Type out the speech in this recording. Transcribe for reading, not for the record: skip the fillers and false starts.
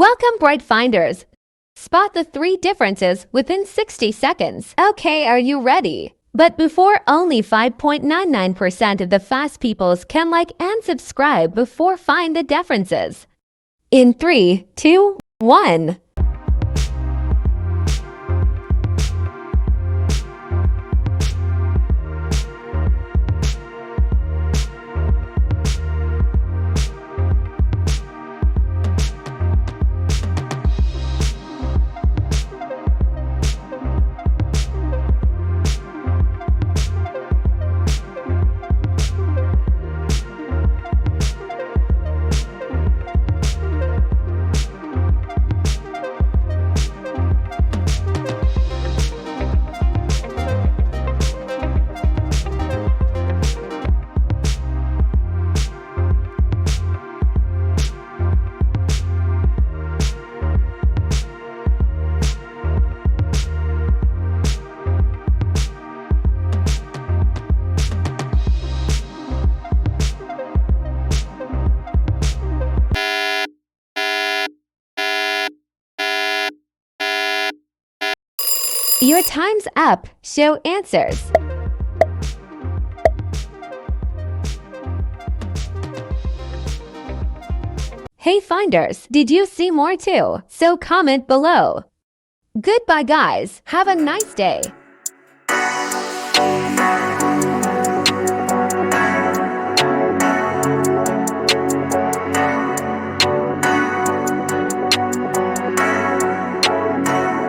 Welcome, BrightFinders! Spot the 3 differences within 60 seconds. Okay, are you ready? But before, only 5.99% of the fast peoples can like and subscribe before find the differences. In 3, 2, 1. Your time's up. Show answers. Hey Finders, did you see more too? So comment below. Goodbye guys. Have a nice day.